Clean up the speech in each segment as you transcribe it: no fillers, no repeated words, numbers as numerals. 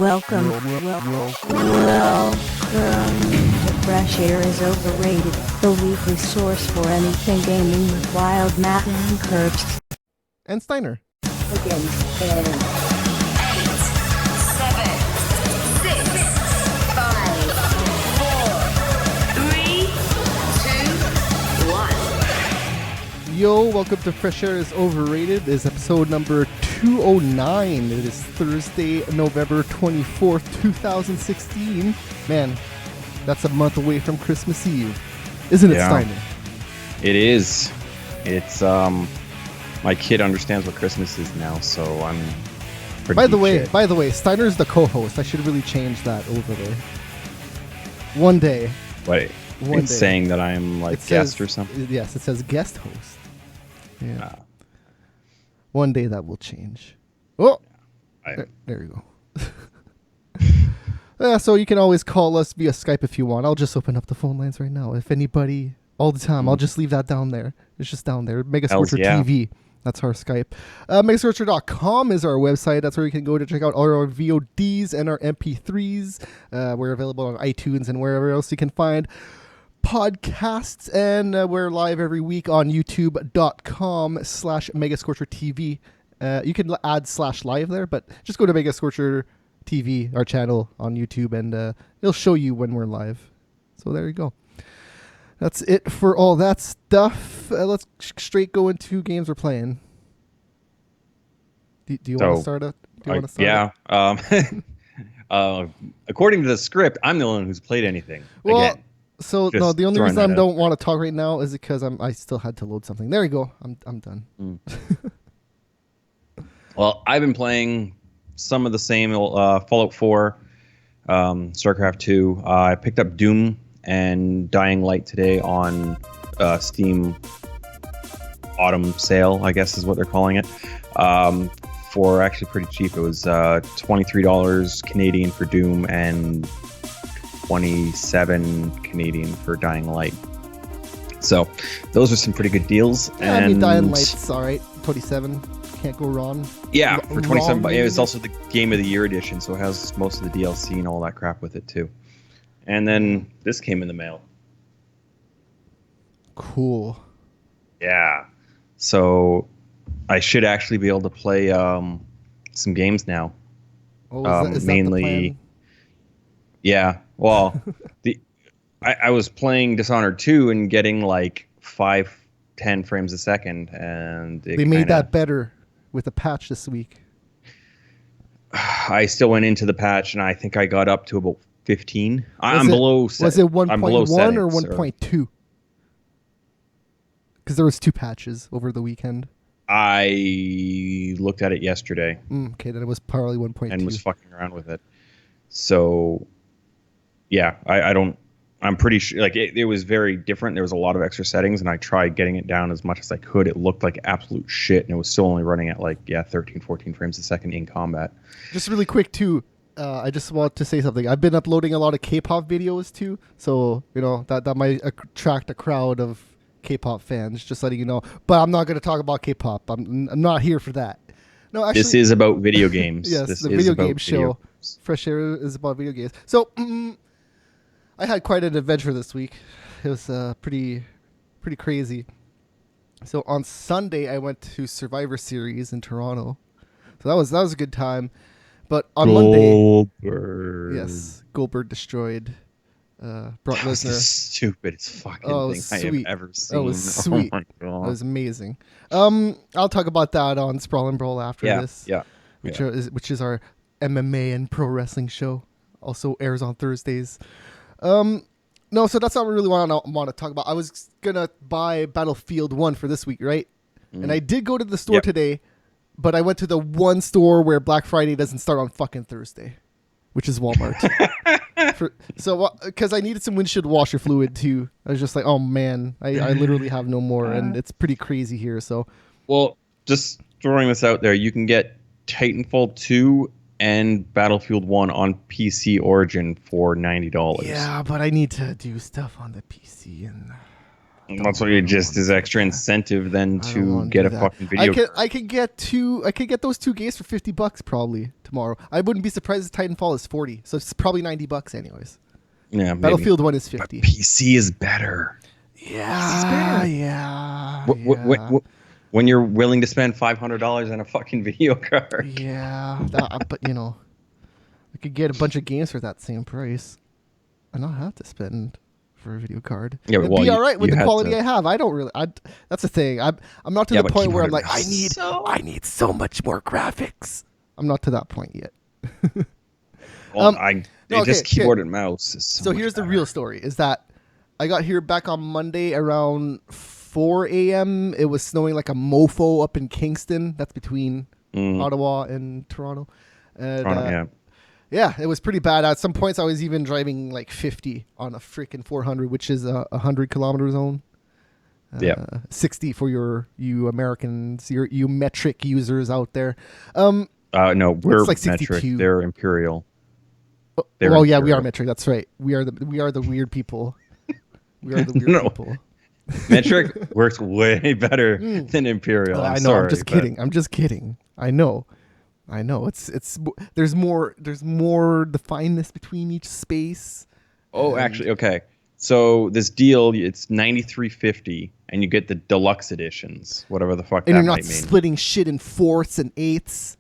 Welcome. The Fresh Air is Overrated, the weekly source for anything gaming with Wild Matt and Curbs. And Steiner. Against 10, 8, 7, 6, 5, 4, 3, 2, 1. Yo, welcome to Fresh Air is Overrated. This is episode number 209. It is Thursday, November 24th, 2016. Man, that's a month away from Christmas Eve. Isn't it, Steiner? It is. It's, my kid understands what Christmas is now, so I'm pretty By the way, Steiner's the co-host. I should really change that over there. One day. Wait, One it's day. saying that I'm like It guest says- or something? Yes, it says guest host. Yeah. One day that will change. Oh, there you go. So you can always call us via Skype if you want. I'll just open up the phone lines right now. If anybody, all the time, I'll just leave that down there. It's just down there. Mega Scorcher yeah. TV. That's our Skype. Megascorcher.com is our website. That's where you can go to check out all our VODs and our MP3s. We're available on iTunes and wherever else you can find podcasts, and we're live every week on youtube.com/megascorcher-tv. You can add /live there, but just go to Megascorcher TV, our channel on YouTube, and it'll show you when we're live. So there you go. That's it for all that stuff. Let's straight go into games we're playing. Do you want to start it? According to the script, I'm the one who's played anything. Well, Again. so Just no, the only throwing reason I that out. don't want to talk right now is because I still had to load something. There you go. I'm done. Well, I've been playing some of the same Fallout 4, StarCraft 2. I picked up Doom and Dying Light today on Steam Autumn Sale, I guess is what they're calling it, for actually pretty cheap. It was $23 Canadian for Doom and $27 Canadian for Dying Light. So those are some pretty good deals. Yeah, and I mean, Dying Light's all right. 27, can't go wrong. yeah, for 27 wrong, bucks. It was maybe? also the Game of the Year edition, so it has most of the DLC and all that crap with it too. And then this came in the mail. Cool. Yeah. So I should actually be able to play some games now. Oh, is that mainly- the plan? Yeah. Well, I was playing Dishonored 2 and getting like 5-10 frames a second, and They made that better with a patch this week. I still went into the patch, and I think I got up to about 15. I'm Was it- below. Was it 1.1 or settings, 1.2? Because there was two patches over the weekend. I looked at it yesterday Okay, then it was probably 1.2. and was fucking around with it. So, yeah, I don't. I'm pretty sure. Like it was very different. There was a lot of extra settings, and I tried getting it down as much as I could. It looked like absolute shit, and it was still only running at 13, 14 frames a second in combat. Just really quick too, I just want to say something. I've been uploading a lot of K-pop videos too, so that might attract a crowd of K-pop fans. Just letting you know. But I'm not going to talk about K-pop. I'm not here for that. No, actually, This is about video games. yes, this the is video about game show. games. Fresh Air is about video games. So I had quite an adventure this week. It was pretty crazy. So on Sunday I went to Survivor Series in Toronto. So that was a good time. But on Monday, Goldberg. yes, Goldberg destroyed Brock That was the Lesnar. stupidest fucking Oh, it thing was I sweet. have ever seen. That was sweet. Oh my It god. was amazing. I'll talk about that on Sprawl and Brawl after this. Yeah. Which is our MMA and pro wrestling show. Also airs on Thursdays. No, so that's not really what I want to talk about. I was gonna buy Battlefield 1 for this week, right? And I did go to the store Yep. today, but I went to the one store where Black Friday doesn't start on fucking Thursday, which is Walmart. Because I needed some windshield washer fluid too. I was just like, oh man, I literally have no more, and it's pretty crazy here. So Well, just throwing this out there, you can get Titanfall 2 and Battlefield 1 on PC Origin for $90. yeah, but I need to do stuff on the PC, and That's what you just is extra incentive then I don't to wanna get do a that. fucking video. I could get those 2 games for $50 probably tomorrow. I wouldn't be surprised if Titanfall is 40, so it's probably $90 anyways. Yeah, maybe. Battlefield 1 is 50. PC is better. Yeah, yeah. When you're willing to spend $500 on a fucking video card. Yeah, but I could get a bunch of games for that same price, and not have to spend for a video card. Yeah, It'd well, be all right with you the had quality to- I have. I don't really. That's the thing. I'm not to Yeah, the but point where I'm keyboard like, I need so much more graphics. I'm not to that point yet. Well, no, just okay, keyboard and mouse. Is So much here's the better. real story: is that I got here back on Monday around 4 a.m. It was snowing like a mofo up in Kingston. That's between Ottawa and Toronto. And, Toronto, yeah. yeah, it was pretty bad. At some points, I was even driving like 50 on a freaking 400, which is a 100-kilometer zone. Yeah. 60 for you Americans, you metric users out there. No, we're It's like metric. 62. They're imperial. Oh, They're well, yeah, we are imperial. metric. That's right. We are the weird people. We are the weird No. people. Metric works way better than imperial. Oh, I'm I know. sorry, I'm just but- kidding. I'm just kidding. I know. It's there's more definedness between each space. Oh, actually, okay. So this deal, it's $93.50, and you get the deluxe editions, whatever the fuck And that you're not might mean. splitting shit in fourths and eighths.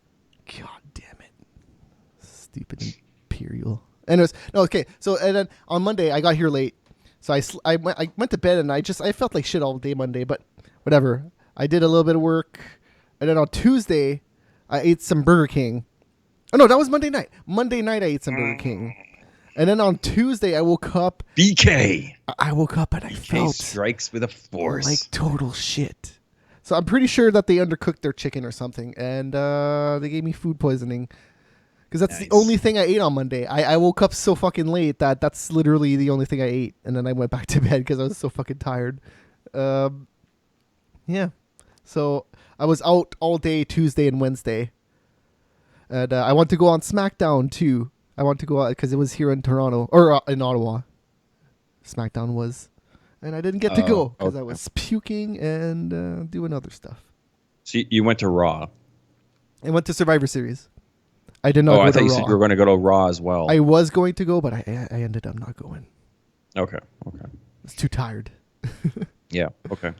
God damn it. Stupid Imperial. Anyways, no, okay. So, and then on Monday, I got here late. So I went to bed, and I felt like shit all day Monday, but whatever. I did a little bit of work. And then on Tuesday, I ate some Burger King. Oh, no, that was Monday night. Monday night, I ate some Burger King. And then on Tuesday, I woke up. BK. I woke up and I BK felt strikes with a force. like total shit. So I'm pretty sure that they undercooked their chicken or something, and they gave me food poisoning. Because that's the Nice. only thing I ate on Monday. I woke up so fucking late that's literally the only thing I ate, and then I went back to bed because I was so fucking tired. Yeah. So I was out all day Tuesday and Wednesday, and I want to go on SmackDown too. I want to go out because it was here in Toronto or in Ottawa. SmackDown was, and I didn't get to Oh, go because I okay. was puking and doing other stuff. So you went to Raw. I went to Survivor Series. I did not Oh, go I to thought you Raw. said you were going to go to Raw as well. I was going to go, but I ended up not going. Okay. I was too tired. Yeah, okay.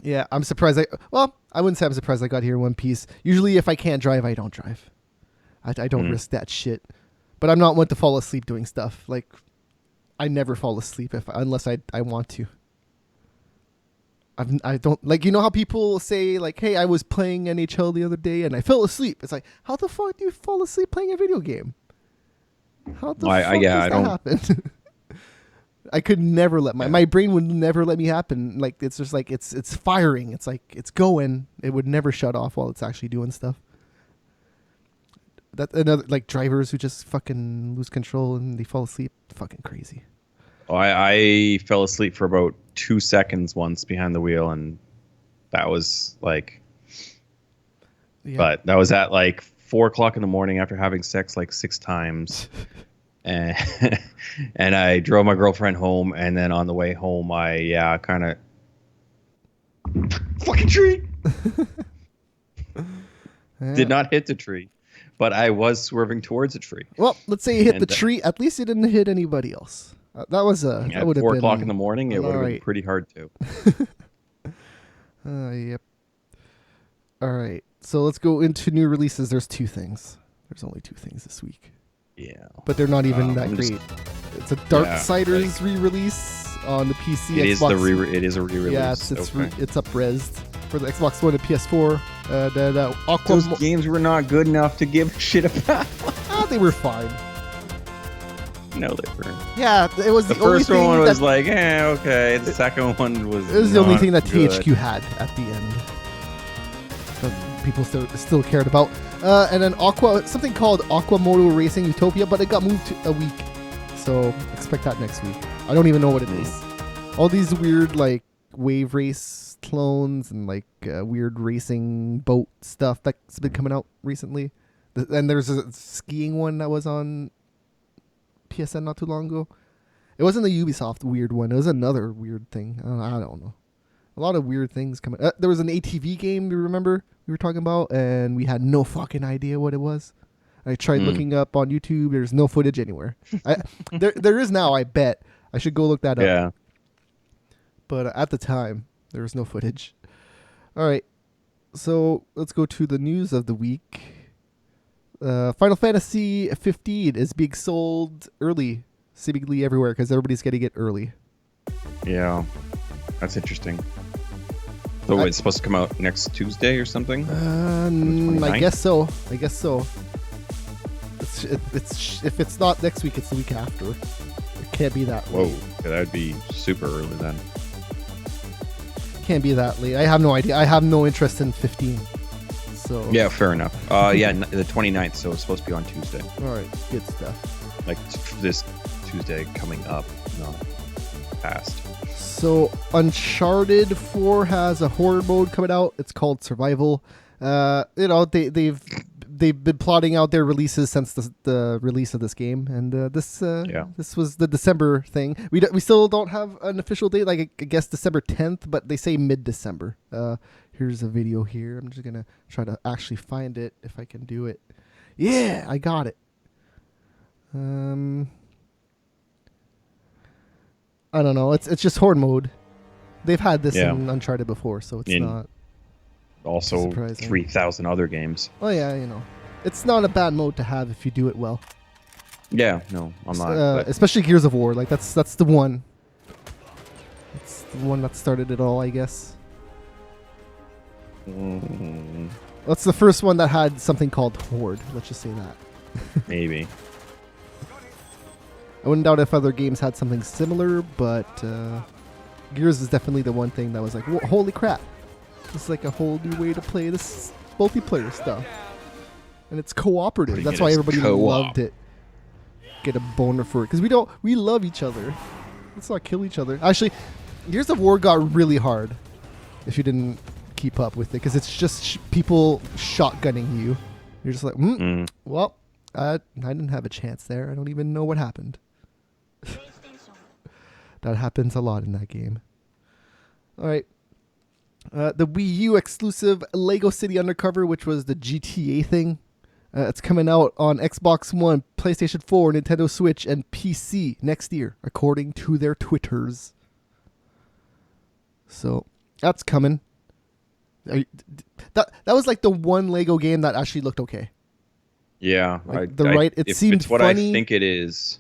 Yeah, I'm surprised. I wouldn't say I'm surprised I got here in one piece. Usually, if I can't drive, I don't drive. I don't risk that shit. But I'm not one to fall asleep doing stuff. Like, I never fall asleep unless I want to. I don't like, you know how people say like, hey, I was playing NHL the other day and I fell asleep. It's like, how the fuck do you fall asleep playing a video game? How the fuck does that happen? I could never let my brain would never let me happen. Like, it's just like it's firing. It's like it's going. It would never shut off while it's actually doing stuff. That another like drivers who just fucking lose control and they fall asleep. Fucking crazy. Oh, I fell asleep for about 2 seconds once behind the wheel, and that was like, Yeah. but that was at like 4 o'clock in the morning after having sex like 6 times. And and I drove my girlfriend home, and then on the way home, I kind of fucking tree. Yeah. Did not hit the tree, but I was swerving towards a tree. Well, let's say you hit And, the tree. At least you didn't hit anybody else. That was that At would have 4 been o'clock in the morning, it would have been alright. pretty hard to. Yep. All right. So let's go into new releases. There's 2 things. There's only 2 things this week, Yeah. but they're not even that I'm just- great. It's a Darksiders re-release on the PC. It is Xbox. it is a re-release. Yeah, it's okay. it's up-resed for the Xbox One and PS4. Then Those games were not good enough to give a shit about. they were fine. No, they weren't. Yeah, it was The the only first thing one was that, like, okay. The second one was. it was the only not thing that good. THQ had at the end that people still cared about. And then something called Aquamoto Racing Utopia, but it got moved to a week, so expect that next week. I don't even know what it is. All these weird like wave race clones and like weird racing boat stuff that's been coming out recently. And there's a skiing one that was on PSN not too long ago. It wasn't the Ubisoft weird one. It was another weird thing. I don't know. A lot of weird things coming. There was an ATV game, you remember we were talking about, and we had no fucking idea what it was. I tried looking up on YouTube. There's no footage anywhere. There is now, I bet. I should go look that up. Yeah. But at the time, there was no footage. All right. So let's go to the news of the week. Final Fantasy 15 is being sold early, seemingly everywhere, because everybody's getting it early. Yeah. That's interesting. So it's supposed to come out next Tuesday or something? I guess so. It's if it's not next week, it's the week after. It can't be that late. Whoa, that would be super early then. Can't be that late. I have no idea. I have no interest in 15. So Yeah, fair enough. Yeah, the 29th, so it's supposed to be on Tuesday. All right, good stuff. Like this Tuesday coming up, not past. So Uncharted 4 has a horror mode coming out. It's called Survival. They've been plotting out their releases since the release of this game, and this was the December thing. We still don't have an official date. Like I guess December 10th, but they say mid-December. Here's a video here. I'm just gonna try to actually find it if I can do it. Yeah, I got it. I don't know. It's just horde mode. They've had this in Uncharted before, so it's not also surprising. 3,000 other games. Oh yeah, it's not a bad mode to have if you do it well. Yeah, no, I'm not. But Especially Gears of War. Like that's the one. It's the one that started it all, I guess. That's the first one that had something called Horde. Let's just say that. maybe. I wouldn't doubt if other games had something similar, but Gears is definitely the one thing that was like, holy crap. This is like a whole new way to play this multiplayer stuff. And it's cooperative. That's why everybody loved it. Get a boner for it. Because we love each other. Let's not kill each other. Actually, Gears of War got really hard if you didn't keep up with it. Because it's just people shotgunning you. You're just like, well, I didn't have a chance there. I don't even know what happened. That happens a lot in that game. All right. The Wii U exclusive Lego City Undercover, which was the GTA thing. It's coming out on Xbox One, PlayStation 4, Nintendo Switch, and PC next year, according to their Twitters. So, that's coming. That was like the one Lego game that actually looked okay. Yeah. Like it seemed it's what funny. I think it is.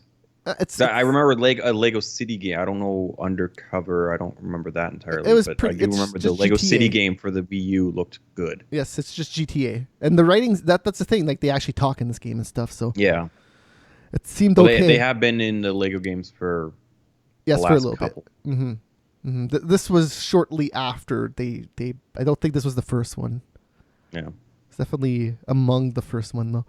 I remember a Lego City game. I don't know Undercover. I don't remember that entirely. It was but I do remember the Lego City game for the Wii U looked good. Yes, it's just GTA, and the writings. That's the thing. Like they actually talk in this game and stuff. So yeah, it seemed okay. They have been in the Lego games for the last for a little couple. bit. Mm-hmm. Mm-hmm. This was shortly after they. I don't think this was the first one. Yeah, it's definitely among the first one though.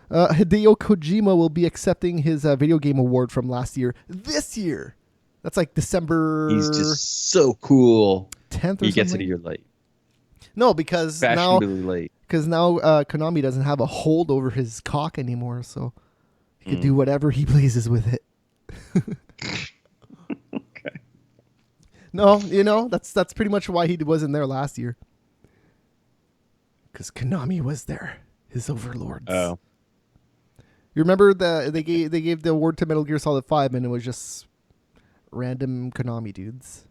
Hideo Kojima will be accepting his video game award from last year this year. That's like December. He's just so cool. 10th or he gets something? it a year late. No, because fashionably late. Because now Konami doesn't have a hold over his cock anymore, so he can do whatever he pleases with it. Okay. No, that's pretty much why he wasn't there last year. Because Konami was there, his overlords. Oh. You remember they gave the award to Metal Gear Solid 5, and it was just random Konami dudes.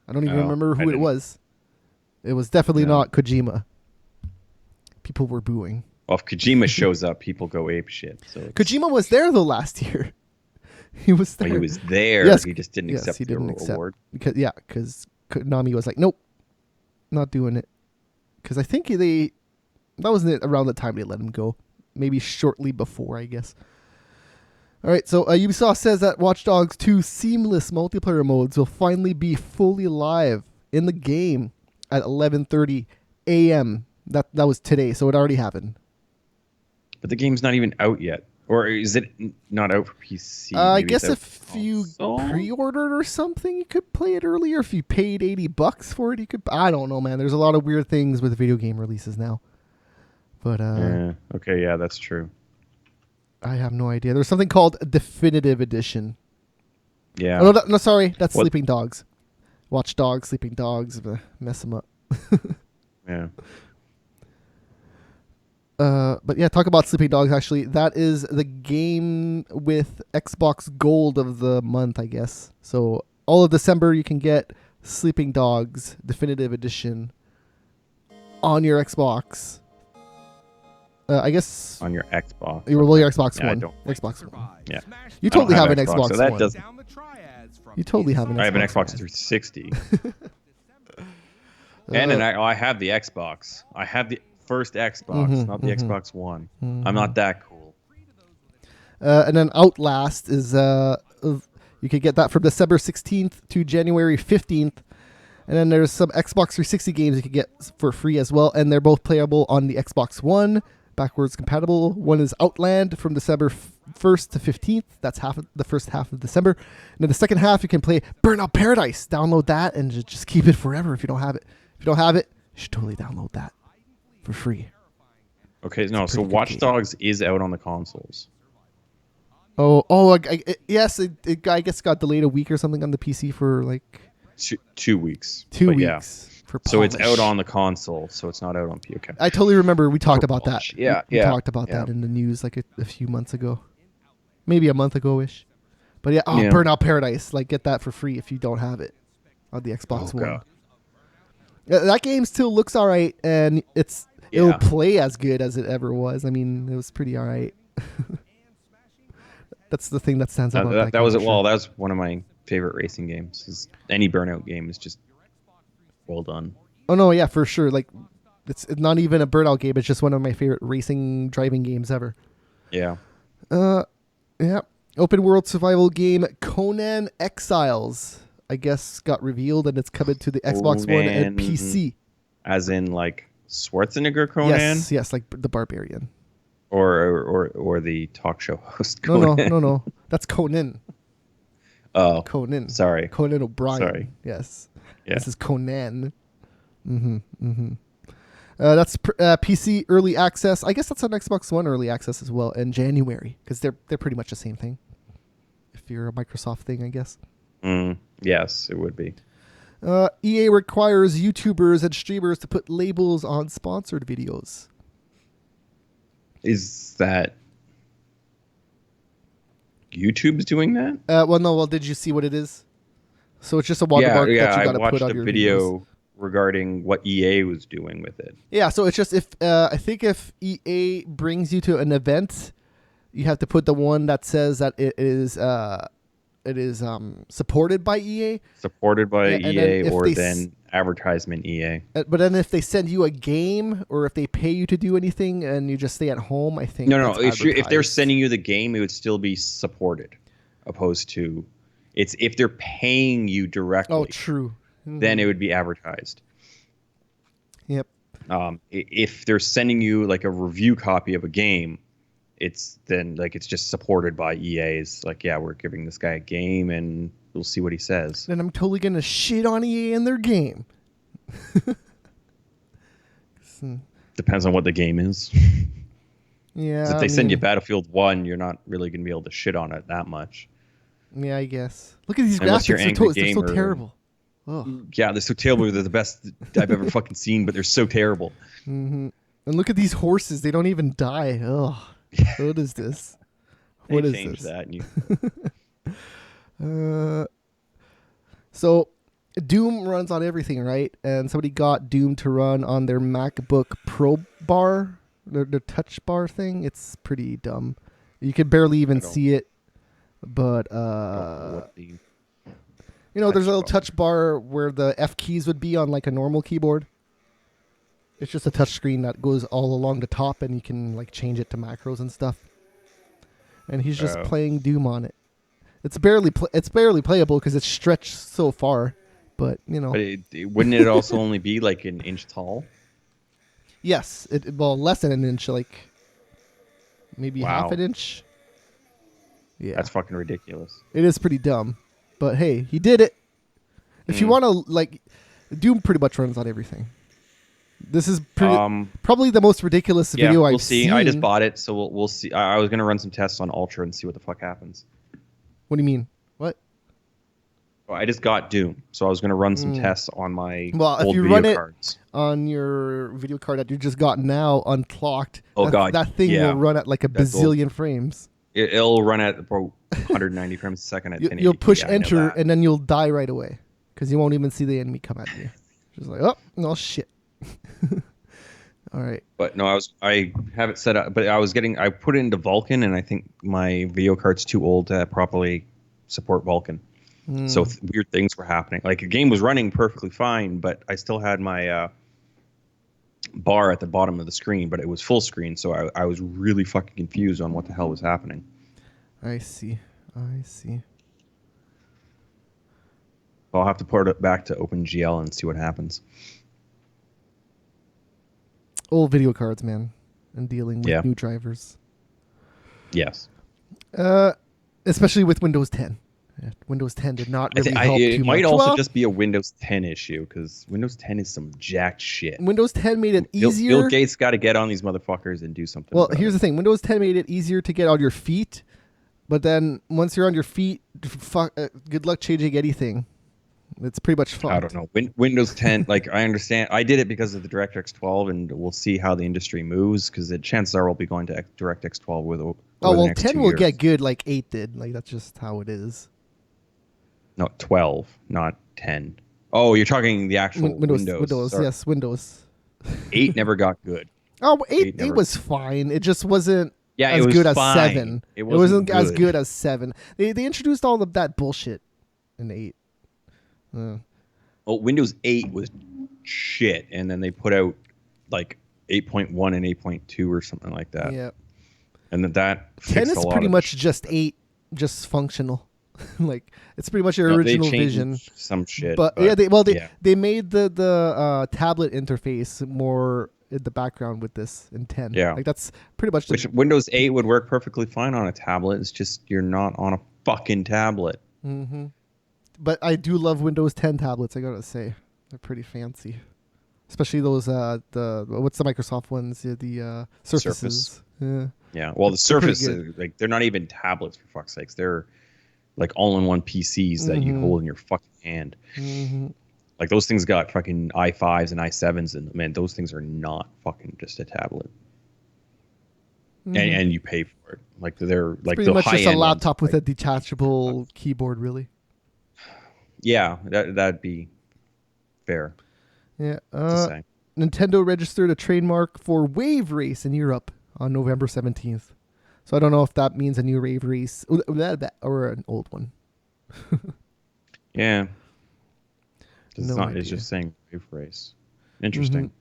I don't even remember who it was. It was definitely not Kojima. People were booing. Well, if Kojima shows up, people go ape shit. So Kojima was there though last year. He was there. He was there. Yes, he just didn't accept the award. Because Konami was like, nope, not doing it. Because I think that wasn't around the time they let him go. Maybe shortly before, I guess. All right, so Ubisoft says that Watch Dogs 2 seamless multiplayer modes will finally be fully live in the game at 11:30 a.m. That was today, so it already happened. But the game's not even out yet. Or is it not out for PC? I guess if you pre-ordered or something, you could play it earlier. If you paid $80 for it, you could. I don't know, man. There's a lot of weird things with video game releases now. But okay, yeah, that's true. I have no idea. There's something called Definitive Edition. Yeah. Oh, no, sorry, that's What? Sleeping Dogs. Watch Dogs, Sleeping Dogs, mess them up. Yeah. But yeah, talk about Sleeping Dogs. Actually, that is the game with Xbox Gold of the month, I guess. So all of December, you can get Sleeping Dogs Definitive Edition on your Xbox. I guess On your Xbox. your Xbox Yeah, I One. don't. Xbox One. Yeah. You I don't totally have an Xbox, Xbox so that One. doesn't. You totally have an Xbox. I have an Xbox One. 360. And I have the Xbox. I have the first Xbox, not the Xbox One. I'm not that cool. And then Outlast is you can get that from December 16th to January 15th. And then there's some Xbox 360 games you can get for free as well, and they're both playable on the Xbox One, backwards compatible. One is Outland from December 1st to 15th. That's the first half of December. And then the second half you can play Burnout Paradise. Download that and just keep it forever if you don't have it. If you don't have it, you should totally download that for free. Okay, no, so pretty good Watch game. Dogs is out on the consoles. Yes, it I guess got delayed a week or something on the PC for like 2 weeks. 2 but weeks. Yeah. For So it's polish. out on the console, so it's not out on POK. I totally remember we talked about that. polish. Yeah, we yeah, talked about yeah. that in the news like a few months ago, maybe a month ago-ish. But yeah, Yeah. Burnout Paradise, like get that for free if you don't have it on the Xbox One. God. Yeah, that game still looks all right, and it'll Yeah. play as good as it ever was. I mean, it was pretty all right. That's the thing that stands out. That was it. Well, that was one of my favorite racing games. Any Burnout game is just well done. Oh no, yeah, for sure. Like, it's not even a Burnout game. It's just one of my favorite racing driving games ever. Yeah. Yeah. Open world survival game Conan Exiles, I guess, got revealed, and it's coming to the Xbox One and Conan. PC. As in like Schwarzenegger Conan, Yes, like the Barbarian. or the talk show host No, Conan. no. That's Conan. Oh, Conan. sorry. Conan O'Brien. Sorry. Yes. Yeah. This is Conan. That's PC early access. I guess that's on Xbox One early access as well in January, because they're pretty much the same thing. If you're a Microsoft thing, I guess. Yes, it would be. EA requires YouTubers and streamers to put labels on sponsored videos. Is that YouTube's doing that? Well, did you see what it is? So it's just a watermark that you I got to watched put on a your video videos. regarding what EA was doing with it. Yeah, so it's just if I think if EA brings you to an event, you have to put the one that says that it is supported by EA. Supported by Yeah, and then EA if or they then advertisement EA. But then if they send you a game or if they pay you to do anything and you just stay at home, I think No. that's If they're advertised. sending you the game, it would still be supported, opposed to it's if they're paying you directly. Oh, true. Then it would be advertised. Yep. If they're sending you like a review copy of a game, it's just supported by EA's. Like, yeah, we're giving this guy a game and we'll see what he says. Then I'm totally gonna shit on EA and their game. Depends on what the game is. Yeah. 'Cause if they send you Battlefield 1, you're not really going to be able to shit on it that much. Yeah, I guess. Look at these Unless you're graphics. angry They're so gamer. terrible. Oh. Yeah, they're so terrible. They're the best I've ever fucking seen, but they're so terrible. And look at these horses. They don't even die. Oh. What is this? They What is changed this? that. And So Doom runs on everything, right? And somebody got Doom to run on their MacBook Pro bar, their touch bar thing. It's pretty dumb. You can barely even see it. But there's a little touch bar where the F keys would be on like a normal keyboard. It's just a touch screen that goes all along the top, and you can like change it to macros and stuff. And he's just playing Doom on it. It's barely playable because it's stretched so far, but wouldn't it also only be like an inch tall? Yes, less than an inch, like maybe Wow. half an inch. Yeah, That's fucking ridiculous. it is pretty dumb, but hey, he did it. If you want to, Doom pretty much runs on everything. This is probably the most ridiculous Yeah, video we'll I've see. seen. I just bought it, so we'll see. I was gonna run some tests on Ultra and see what the fuck happens. What do you mean? What? I just got Doom, so I was going to run some tests on my Well, if old you video run it cards. on your video card that you just got now unclocked, Oh, God, that thing yeah. will run at like a That's old. bazillion frames. It'll run at about 190 frames a second at 1080. You'll push Yeah, I know enter that. and then you'll die right away because you won't even see the enemy come at you. Just like, oh, no shit. All right. But no, I have it set up, but I put it into Vulkan, and I think my video card's too old to properly support Vulkan. So weird things were happening. Like the game was running perfectly fine, but I still had my bar at the bottom of the screen, but it was full screen, so I was really fucking confused on what the hell was happening. I see. I'll have to port it back to OpenGL and see what happens. Old video cards, man, and dealing with Yeah. new drivers. Yes. Especially with Windows 10. Yeah, Windows 10 did not really help it too might much. also Well, just be a Windows 10 issue, because Windows 10 is some jacked shit. Windows 10 made it Bill easier. Gates got to get on these motherfuckers and do something. Well, about here's it. the thing. Windows 10 made it easier to get on your feet, but then once you're on your feet, good luck changing anything. It's pretty much fucked. I don't know. Windows 10, like I understand. I did it because of the DirectX 12, and we'll see how the industry moves, because the chances are we'll be going to DirectX 12 with. Oh, well, 10 will get good like 8 did. Like, that's just how it is. No, 12, not 10. Oh, you're talking the actual Windows, Sorry. yes, Windows. 8 never got good. Oh, 8 never- was fine. It just wasn't Yeah, as it was good fine. as 7. It It wasn't as good. good as 7. They introduced all of that bullshit in 8. Well, Windows 8 was shit, and then they put out like 8.1 and 8.2 or something like that. Yeah. And that 10 fixed is a lot pretty of much the just 8, just functional. Like, it's pretty much your No, they original changed vision. some shit. But yeah, they made the tablet interface more in the background with this in 10. Yeah. Like, that's pretty much which Windows 8 would work perfectly fine on a tablet. It's just you're not on a fucking tablet. But I do love Windows 10 tablets, I gotta say. They're pretty fancy. Especially those what's the Microsoft ones? Yeah, the Surfaces. Yeah. Yeah. Well, the They're pretty Surface, like they're not even tablets for fuck's sakes. They're like all-in-one PCs that you hold in your fucking hand. Like those things got fucking i5s and i7s in them. Man, those things are not fucking just a tablet. And you pay for it. Like they're like Pretty the much just a high-end ones, laptop with like- a detachable keyboard, really. Yeah, that'd be fair Yeah. to say. Nintendo registered a trademark for Wave Race in Europe on November 17th. So I don't know if that means a new Wave Race or an old one. Yeah. It's No not. It's idea. just saying Wave Race. Interesting.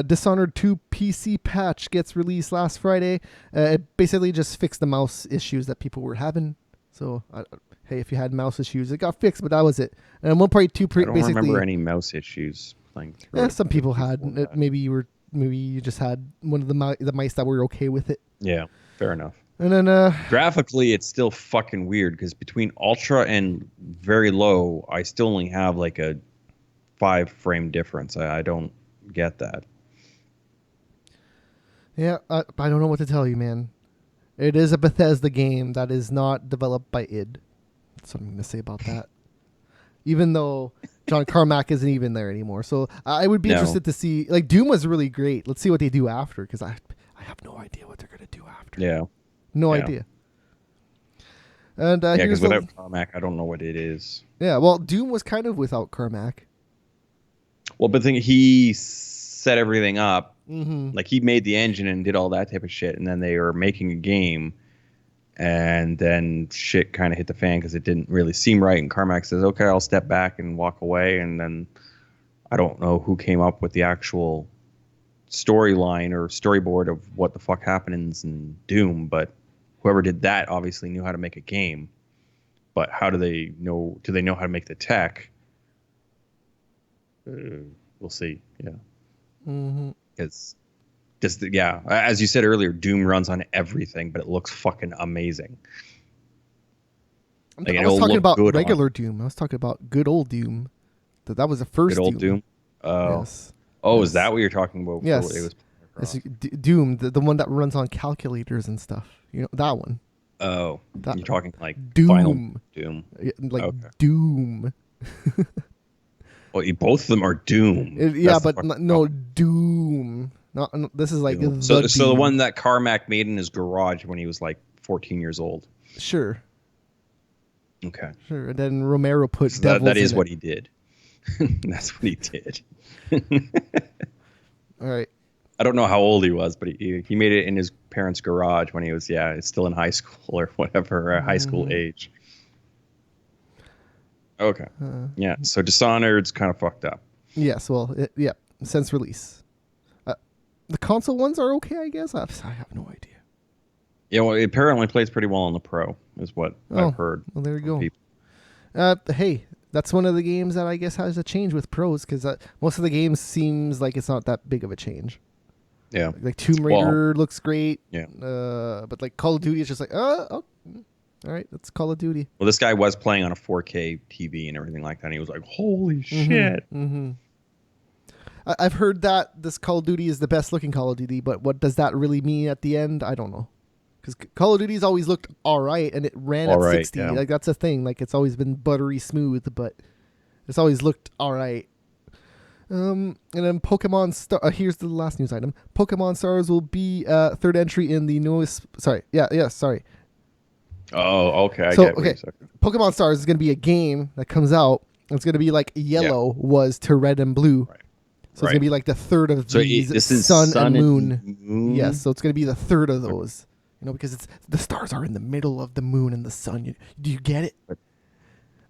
Dishonored 2 PC patch gets released last Friday. It basically just fixed the mouse issues that people were having. So, hey, if you had mouse issues, it got fixed, but that was it. And 1.2 I don't basically. remember any mouse issues playing through. Yeah, it some people had. before that. Maybe you just had one of the mice that were okay with it. Yeah, fair enough. And then Graphically, it's still fucking weird because between ultra and very low, I still only have like a 5 frame difference. I don't get that. yeah, I don't know what to tell you, man. It is a Bethesda game that is not developed by id. That's what I'm going to say about that. Even though John Carmack isn't even there anymore. So I would be No. interested to see, like, Doom was really great. Let's see what they do after, because I have no idea what they're going to do after. Yeah. No Yeah. idea. And Yeah, here's because the, without Carmack, I don't know what it is. yeah, well, Doom was kind of without Carmack. Well, but he set everything up. Mm-hmm. Like he made the engine and did all that type of shit, and then they were making a game, and then shit kind of hit the fan because it didn't really seem right. And Carmack says, "Okay, I'll step back and walk away." And then I don't know who came up with the actual storyline or storyboard of what the fuck happens in Doom, but whoever did that obviously knew how to make a game. But how do they know? Do they know how to make the tech? We'll see. Yeah. Mm-hmm. It's just yeah, as you said earlier, Doom runs on everything, but it looks fucking amazing. Like, I it'll was talking look about good on regular Doom. I was talking about good old Doom. That was the first good old Doom. Oh, Yes. oh, Yes. is that what you're talking about? Yes. It was It's Doom, the one that runs on calculators and stuff. You know, that one. Oh, That- you're talking like Doom. Final Doom. Yeah, like Okay. Doom. Well, both of them are Doom. Yeah, That's the but fucking no problem. This is like Doom. the So the Doom. one that Carmack made in his garage when he was like 14 years old. Sure, Okay. sure. And then Romero put So devils that is in what it. he did. That's what he did. All right. I don't know how old he was, but he made it in his parents' garage when he was still in high school or whatever, high school age. Okay. Yeah. So Dishonored's kind of fucked up. Yes. Well, yeah. Since release, the console ones are okay, I guess. I have no idea. Yeah. Well, it apparently plays pretty well on the Pro, is what Oh, I've heard. well, there you from go. people. Hey, that's one of the games that I guess has a change with pros because most of the games seems like it's not that big of a change. Yeah. Like Tomb Well, Raider looks great. Yeah. But like Call of Duty is just like, all right, that's Call of Duty. Well, this guy was playing on a 4K TV and everything like that. And he was like, "Holy shit!" Mm-hmm. I've heard that this Call of Duty is the best looking Call of Duty, but what does that really mean at the end? I don't know. Because Call of Duty's always looked all right, and it ran All at right, 60. yeah. Like that's a thing. Like it's always been buttery smooth, but it's always looked all right. And then Pokemon Star. Here's the last news item. Pokemon Stars will be third entry in the newest. Sorry. Oh, okay. I So, get what okay. you're saying. Pokemon Stars is going to be a game that comes out. It's going to be like Yellow was to Red and Blue. Right. So it's going to be like the third of So these this is Sun and Moon. Moon. Yes, so it's going to be the third of those. You know, because it's the stars are in the middle of the moon and the sun. Do you get it? But-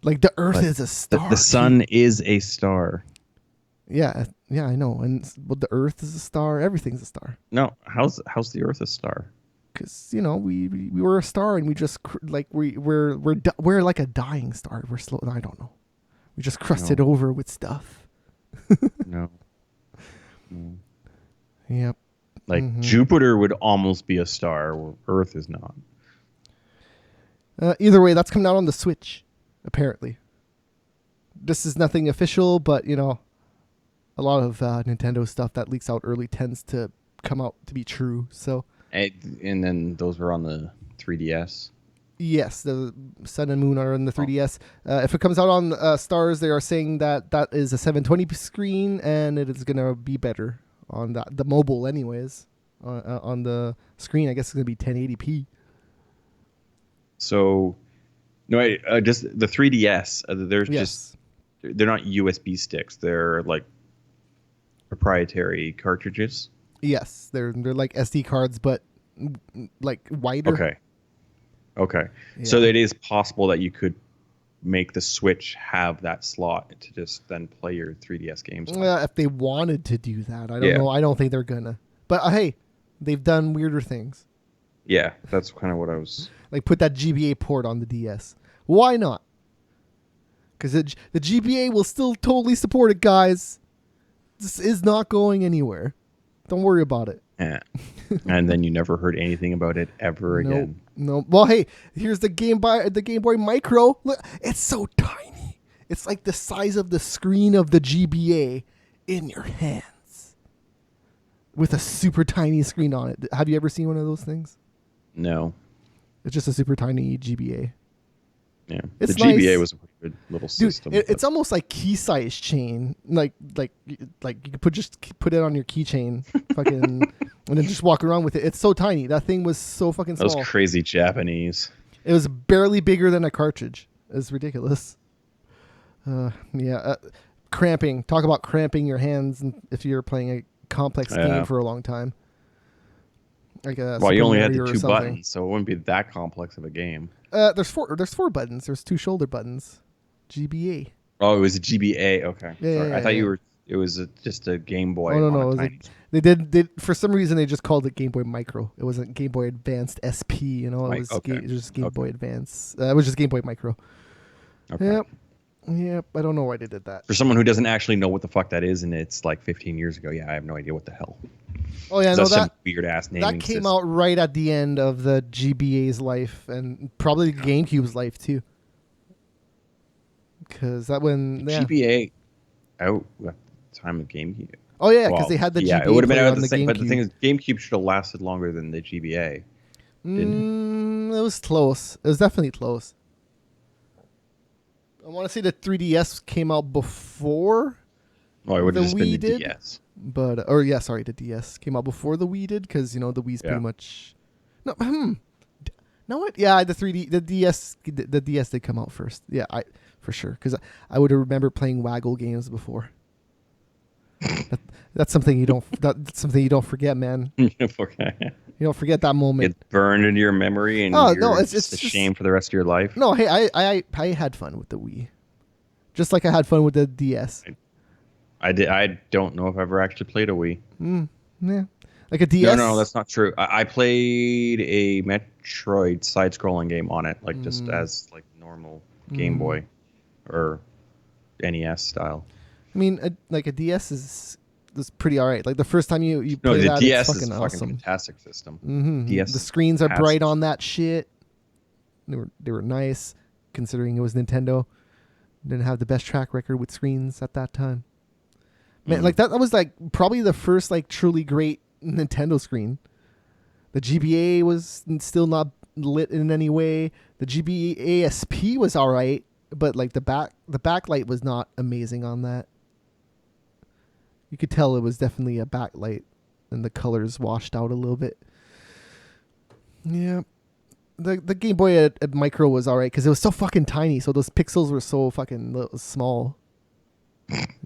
Like the Earth but is a The, star. the sun is a star. Yeah, I know. And the Earth is a star. Everything's a star. No, how's the Earth a star? Because we were a star and we just we're like a dying star. We're slow. I don't know. We just crusted over with stuff. No. Yep. Like Jupiter would almost be a star, where Earth is not. Either way, that's coming out on the Switch, apparently. This is nothing official, but a lot of Nintendo stuff that leaks out early tends to come out to be true. So And then those were on the 3DS. yes, the Sun and Moon are in the 3DS. If it comes out on Stars, they are saying that is a 720p screen, and it is gonna be better on the mobile, anyways. On the screen, I guess it's gonna be 1080p. So, no, just the 3DS. Yes. They're not USB sticks. They're like proprietary cartridges. Yes, they're like SD cards, but like wider. Okay. So Yeah. it is possible that you could make the Switch have that slot to just then play your 3DS games. on. If they wanted to do that, I don't Yeah. know. I don't think they're gonna. But hey, they've done weirder things, Yeah, that's kind of what I was. like put that GBA port on the DS. Why not? Because the GBA will still totally support it, guys. This is not going anywhere. Don't worry about it. Eh. And then you never heard anything about it ever again. No. Well, hey, here's the Game Boy Micro. Look, it's so tiny. It's like the size of the screen of the GBA in your hands, with a super tiny screen on it. Have you ever seen one of those things? No. It's just a super tiny GBA. Yeah. It's the GBA nice. was a good little Dude, system. it's almost like key size chain. Like you could put it on your keychain, fucking, and then just walk around with it. It's so tiny. That thing was so fucking small. Those crazy Japanese. It was barely bigger than a cartridge. It's ridiculous. Cramping. Talk about cramping your hands if you're playing a complex game for a long time. Like Well, Super you only had Mario the or two something. buttons, so it wouldn't be that complex of a game. There's four buttons. There's two shoulder buttons. GBA. Oh, it was a GBA. Okay. Yeah, Sorry. yeah, I thought yeah. you were. It was just a Game Boy. Oh no, on no. a It was tiny- they did for some reason they just called it Game Boy Micro. It wasn't Game Boy Advanced SP. It was okay. it was just Game Okay. Boy Advance. It was just Game Boy Micro. Okay. Yep. I don't know why they did that. For someone who doesn't actually know what the fuck that is, and it's like 15 years ago, yeah, I have no idea what the hell. Oh yeah, no, That's some that weird ass naming that came system. out right at the end of the GBA's life and probably the GameCube's life too. Because that when GBA out at the time of GameCube. Oh yeah, because Well, they had the yeah, GBA it would have been player out on the the same. GameCube. But the thing is, GameCube should have lasted longer than the GBA. didn't It was close. It was definitely close. I want to say the 3DS came out before Oh, it would the have just been Wii the did? DS. the DS came out before the Wii did, because the Wii's Yeah. pretty much. No, no, what? Yeah, the DS did come out first. Yeah, for sure, because I would remember playing Waggle games before. That's something you don't. That's something you don't forget, man. Okay. You don't forget that moment. It's burned into your memory, and Oh, you're no, it's just just- ashamed for the rest of your life. No, hey, I had fun with the Wii, just like I had fun with the DS. I did. I don't know if I've ever actually played a Wii. Yeah, like a DS. No, that's not true. I played a Metroid side-scrolling game on it, like just as like normal Game Boy or NES style. I mean, like a DS is pretty alright. Like the first time you No, play the that, DS it's is fucking a fucking awesome. fantastic system. Mm-hmm. DS The screens are has- bright on that shit. They were nice, considering it was Nintendo. Didn't have the best track record with screens at that time. Man, like that was like probably the first like truly great Nintendo screen. The GBA was still not lit in any way. The GBA ASP was alright, but like the backlight was not amazing on that. You could tell it was definitely a backlight, and the colors washed out a little bit. Yeah, the Game Boy at Micro was alright because it was so fucking tiny, so those pixels were so fucking small.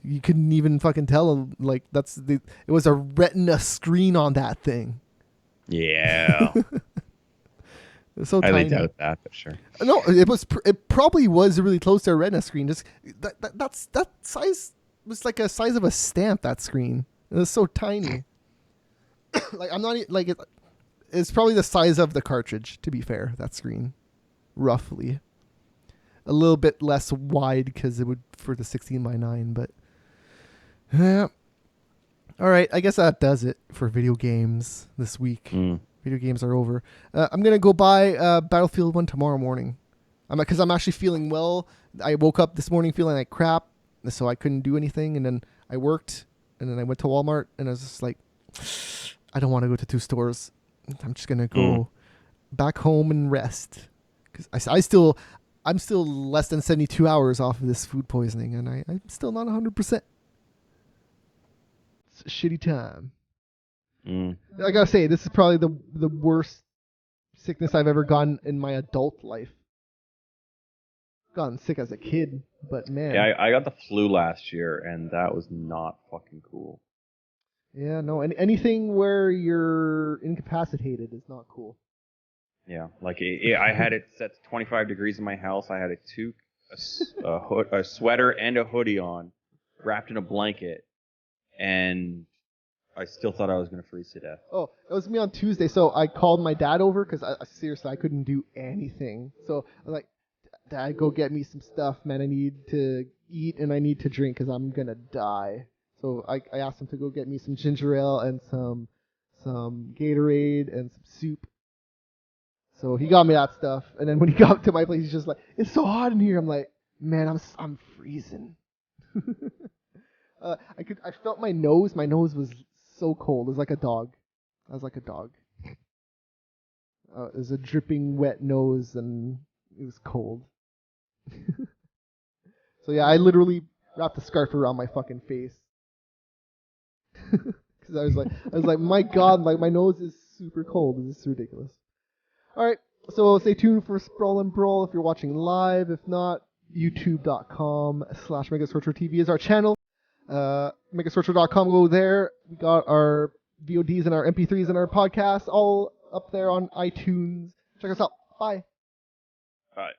You couldn't even fucking tell. Like it was a Retina screen on that thing. Yeah, It was so I tiny. doubt that, but sure. No, it was. It probably was really close to a Retina screen. Just that size was like a size of a stamp. That screen. It was so tiny. Like I'm not like it. It's probably the size of the cartridge. To be fair, that screen, roughly. A little bit less wide because it would for the 16:9, but yeah. All right, I guess that does it for video games this week. Video games are over. I'm gonna go buy Battlefield 1 tomorrow morning. Because I'm actually feeling well. I woke up this morning feeling like crap, so I couldn't do anything, and then I worked, and then I went to Walmart, and I was just like, I don't want to go to two stores. I'm just gonna go back home and rest, because I'm still less than 72 hours off of this food poisoning, and I'm still not 100%. It's a shitty time. I gotta say, this is probably the worst sickness I've ever gotten in my adult life. Gotten sick as a kid, but man. Yeah, I got the flu last year, and that was not fucking cool. Yeah, no, anything where you're incapacitated is not cool. Yeah, like I had it set to 25 degrees in my house. I had a toque, a sweater, and a hoodie on, wrapped in a blanket, and I still thought I was going to freeze to death. Oh, it was me on Tuesday, so I called my dad over because I seriously I couldn't do anything. So I was like, Dad, go get me some stuff, man. I need to eat and I need to drink because I'm gonna die. So I asked him to go get me some ginger ale and some Gatorade and some soup. So he got me that stuff, and then when he got to my place, he's just like, "It's so hot in here." I'm like, "Man, I'm freezing." I felt my nose. My nose was so cold. It was like a dog. I was like a dog. It was a dripping wet nose, and it was cold. So yeah, I literally wrapped a scarf around my fucking face. Because I was like, my God, like my nose is super cold. This is ridiculous. All right, so stay tuned for Sprawl and Brawl if you're watching live. If not, youtube.com/MegaScorcher.tv is our channel. MegaScorcher.com, go there. We got our VODs and our MP3s and our podcasts all up there on iTunes. Check us out. Bye. All right.